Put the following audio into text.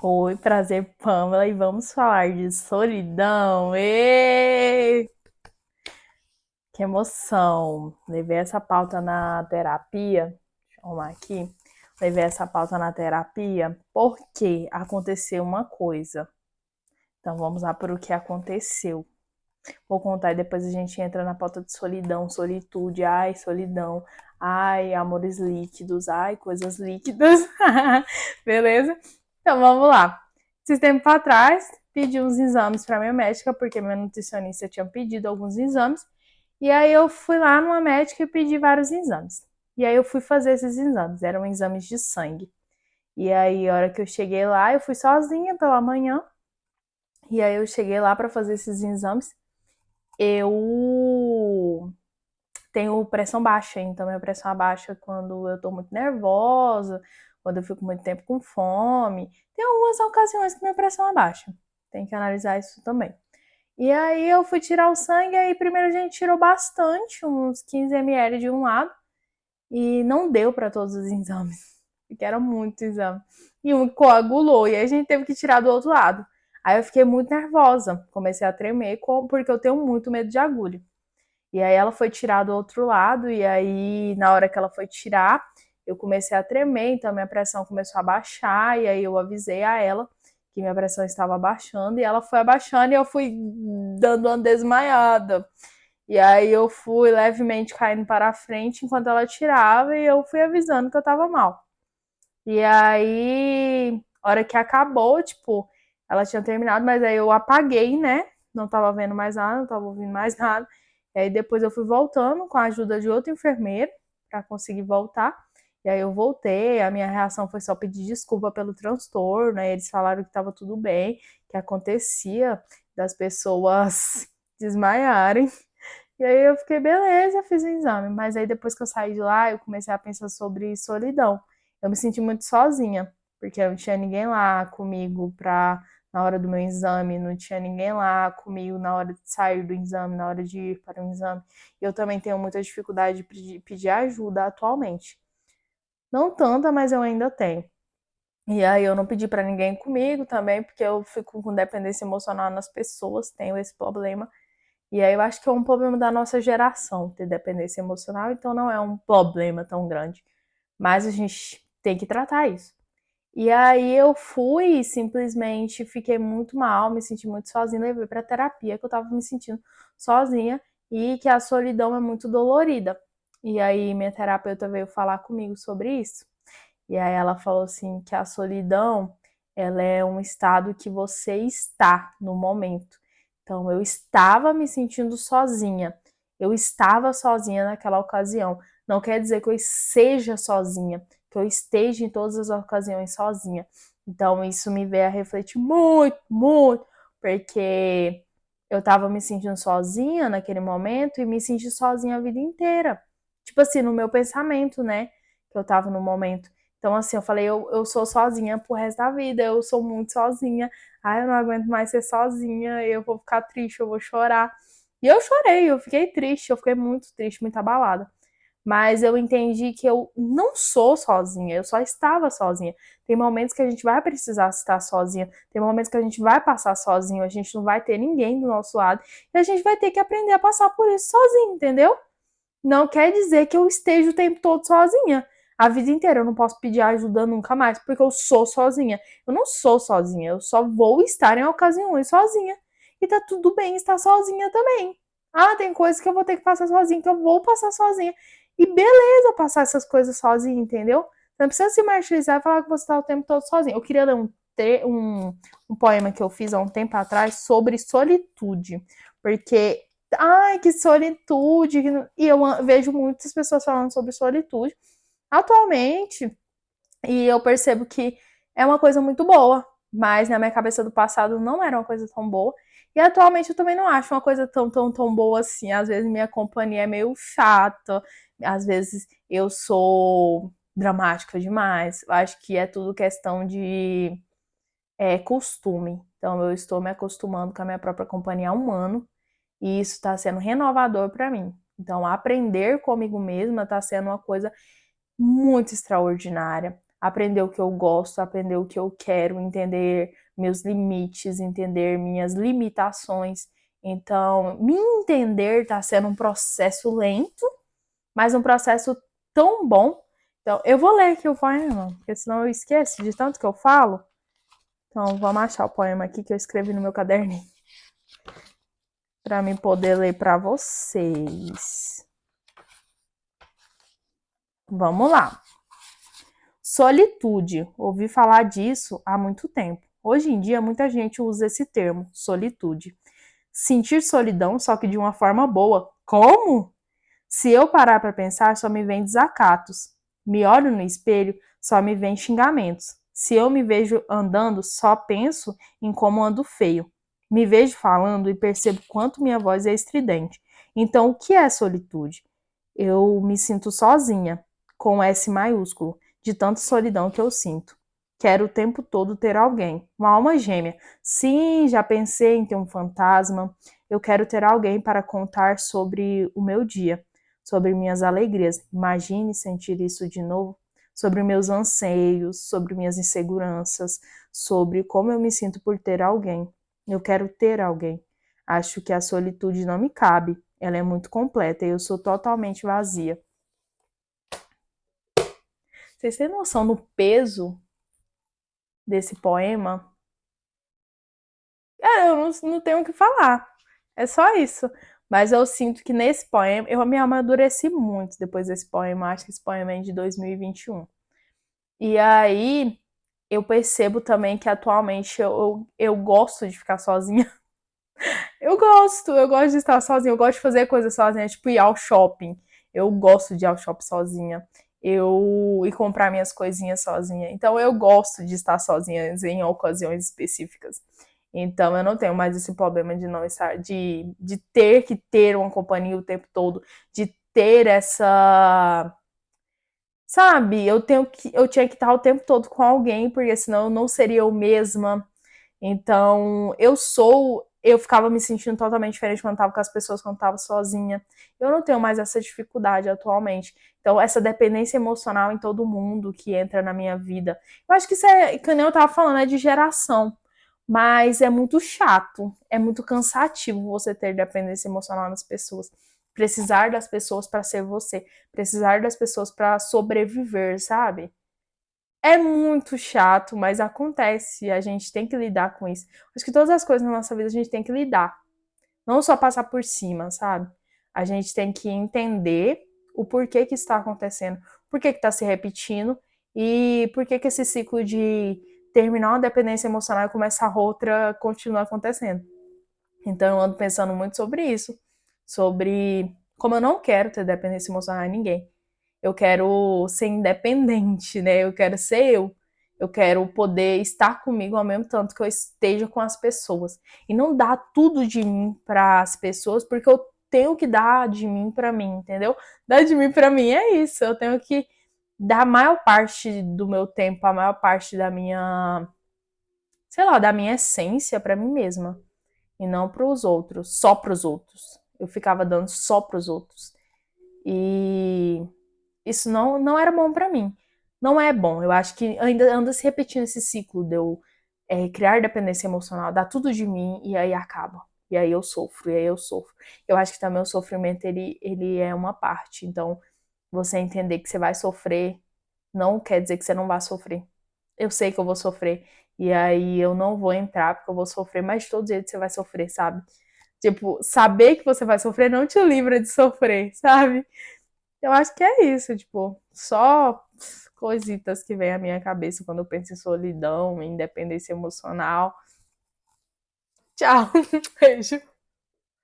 Oi, prazer, Pamela, e vamos falar de solidão. Ê! Que emoção! Levei essa pauta na terapia. Deixa eu arrumar aqui. Levei essa pauta na terapia porque aconteceu uma coisa. Então vamos lá para o que aconteceu. Vou contar e depois a gente entra na pauta de solidão, solitude, ai, solidão, ai, amores líquidos, ai, coisas líquidas. Beleza? Então vamos lá. Esses tempos atrás, pedi uns exames para minha médica, porque minha nutricionista tinha pedido alguns exames. E aí eu fui lá numa médica e pedi vários exames. E aí eu fui fazer esses exames, eram exames de sangue. E aí, a hora que eu cheguei lá, eu fui sozinha pela manhã. E aí eu cheguei lá para fazer esses exames. Eu tenho pressão baixa, então minha pressão abaixa quando eu tô muito nervosa, quando eu fico muito tempo com fome. Tem algumas ocasiões que minha pressão abaixa. Tem que analisar isso também. E aí eu fui tirar o sangue, aí primeiro a gente tirou bastante, uns 15 ml de um lado, e não deu para todos os exames, porque era muito exame. E um coagulou, e aí a gente teve que tirar do outro lado. Aí eu fiquei muito nervosa, comecei a tremer, porque eu tenho muito medo de agulha. E aí ela foi tirar do outro lado, e aí na hora que ela foi tirar, eu comecei a tremer, então minha pressão começou a baixar, e aí eu avisei a ela que minha pressão estava abaixando, e ela foi abaixando e eu fui dando uma desmaiada. E aí eu fui levemente caindo para a frente enquanto ela tirava, e eu fui avisando que eu tava mal. E aí, a hora que acabou, tipo, ela tinha terminado, mas aí eu apaguei, né? Não tava vendo mais nada, não tava ouvindo mais nada. E aí depois eu fui voltando com a ajuda de outro enfermeiro para conseguir voltar. E aí eu voltei, a minha reação foi só pedir desculpa pelo transtorno, aí eles falaram que estava tudo bem, que acontecia das pessoas desmaiarem. E aí eu fiquei, beleza, fiz o exame. Mas aí depois que eu saí de lá, eu comecei a pensar sobre solidão. Eu me senti muito sozinha, porque não tinha ninguém lá comigo na hora do meu exame, não tinha ninguém lá comigo na hora de sair do exame, na hora de ir para o exame. Eu também tenho muita dificuldade de pedir ajuda atualmente. Não tanta, mas eu ainda tenho. E aí eu não pedi para ninguém comigo também, porque eu fico com dependência emocional nas pessoas, tenho esse problema. E aí eu acho que é um problema da nossa geração ter dependência emocional, então não é um problema tão grande. Mas a gente tem que tratar isso. E aí eu fui, simplesmente fiquei muito mal, me senti muito sozinha, levei pra terapia que eu tava me sentindo sozinha e que a solidão é muito dolorida. E aí minha terapeuta veio falar comigo sobre isso. E aí ela falou assim que a solidão, ela é um estado que você está no momento. Então eu estava me sentindo sozinha. Eu estava sozinha naquela ocasião. Não quer dizer que eu seja sozinha, que eu esteja em todas as ocasiões sozinha. Então isso me veio a refletir muito, muito, porque eu estava me sentindo sozinha naquele momento e me senti sozinha a vida inteira. Tipo assim, no meu pensamento, né? Que eu estava no momento. Então, assim, eu falei, eu sou sozinha pro resto da vida, eu sou muito sozinha. Ai, eu não aguento mais ser sozinha, eu vou ficar triste, eu vou chorar. E eu chorei, eu fiquei triste, eu fiquei muito triste, muito abalada. Mas eu entendi que eu não sou sozinha, eu só estava sozinha. Tem momentos que a gente vai precisar estar sozinha, tem momentos que a gente vai passar sozinho, a gente não vai ter ninguém do nosso lado, e a gente vai ter que aprender a passar por isso sozinho, entendeu? Não quer dizer que eu esteja o tempo todo sozinha. A vida inteira eu não posso pedir ajuda nunca mais, porque eu sou sozinha. Eu não sou sozinha, eu só vou estar em ocasiões sozinha. E tá tudo bem estar sozinha também. Ah, tem coisas que eu vou ter que passar sozinha, que eu vou passar sozinha. E beleza passar essas coisas sozinha, entendeu? Você não precisa se martirizar e falar que você tá o tempo todo sozinha. Eu queria ler um poema que eu fiz há um tempo atrás sobre solitude. Porque ai, que solitude. E eu vejo muitas pessoas falando sobre solitude atualmente, e eu percebo que é uma coisa muito boa, mas na minha cabeça do passado não era uma coisa tão boa. E atualmente eu também não acho uma coisa tão boa assim. Às vezes minha companhia é meio chata, às vezes eu sou dramática demais. Eu acho que é tudo questão de costume. Então eu estou me acostumando com a minha própria companhia há um ano e isso está sendo renovador para mim. Então, aprender comigo mesma está sendo uma coisa muito extraordinária. aprender o que eu gosto, aprender o que eu quero, entender meus limites, entender minhas limitações. Então, me entender está sendo um processo lento, mas um processo tão bom. Então, eu vou ler aqui o poema, porque senão eu esqueço de tanto que eu falo. Então, vamos achar o poema aqui que eu escrevi no meu caderninho, para mim poder ler para vocês. Vamos lá. Solitude. Ouvi falar disso há muito tempo. Hoje em dia, muita gente usa esse termo, solitude. Sentir solidão, só que de uma forma boa. Como? Se eu parar para pensar, só me vem desacatos. Me olho no espelho, só me vem xingamentos. Se eu me vejo andando, só penso em como ando feio. Me vejo falando e percebo quanto minha voz é estridente. Então, o que é solitude? Eu me sinto sozinha, com S maiúsculo, de tanta solidão que eu sinto. Quero o tempo todo ter alguém, uma alma gêmea. Sim, já pensei em ter um fantasma. Eu quero ter alguém para contar sobre o meu dia, sobre minhas alegrias. Imagine sentir isso de novo, sobre meus anseios, sobre minhas inseguranças, sobre como eu me sinto por ter alguém. Eu quero ter alguém. Acho que a solitude não me cabe. Ela é muito completa e eu sou totalmente vazia. Vocês têm noção do peso desse poema? Eu não tenho o que falar. É só isso. Mas eu sinto que nesse poema, eu me amadureci muito depois desse poema. Acho que esse poema é de 2021. E aí, eu percebo também que atualmente eu gosto de ficar sozinha. Eu gosto de estar sozinha, eu gosto de fazer coisas sozinha, tipo ir ao shopping. Eu gosto de ir ao shopping sozinha. Eu ir comprar minhas coisinhas sozinha. Então eu gosto de estar sozinha em ocasiões específicas. Então eu não tenho mais esse problema de não estar, de ter que ter uma companhia o tempo todo, de ter essa, sabe, eu tinha que estar o tempo todo com alguém, porque senão eu não seria eu mesma. Então, eu ficava me sentindo totalmente diferente quando estava com as pessoas, quando estava sozinha. Eu não tenho mais essa dificuldade atualmente. Então, essa dependência emocional em todo mundo que entra na minha vida. Eu acho que isso é, que nem eu tava falando, é de geração. Mas é muito chato, é muito cansativo você ter dependência emocional nas pessoas. Precisar das pessoas para ser você, precisar das pessoas para sobreviver, sabe? É muito chato, mas acontece e a gente tem que lidar com isso. Acho que todas as coisas na nossa vida a gente tem que lidar, não só passar por cima, sabe? A gente tem que entender o porquê que está acontecendo, por que está se repetindo e por que esse ciclo de terminar uma dependência emocional e começar outra continua acontecendo. Então eu ando pensando muito sobre isso, sobre como eu não quero ter dependência emocional em ninguém. Eu quero ser independente, né? Eu quero ser eu. Eu quero poder estar comigo ao mesmo tanto que eu esteja com as pessoas. E não dar tudo de mim para as pessoas, porque eu tenho que dar de mim para mim, entendeu? Dar de mim para mim é isso. Eu tenho que dar a maior parte do meu tempo, a maior parte da minha, sei lá, da minha essência para mim mesma e não para os outros, só para os outros. Eu ficava dando só para os outros. E isso não era bom para mim. Não é bom. Eu acho que ainda anda se repetindo esse ciclo de eu criar dependência emocional, dar tudo de mim e aí acaba. E aí eu sofro, e aí eu sofro. Eu acho que também o sofrimento ele é uma parte. Então, você entender que você vai sofrer não quer dizer que você não vai sofrer. Eu sei que eu vou sofrer. E aí eu não vou entrar porque eu vou sofrer, mas de todo jeito você vai sofrer, sabe? Tipo, saber que você vai sofrer não te livra de sofrer, sabe? Eu acho que é isso, tipo, só coisitas que vem à minha cabeça quando eu penso em solidão, em independência emocional. Tchau, beijo.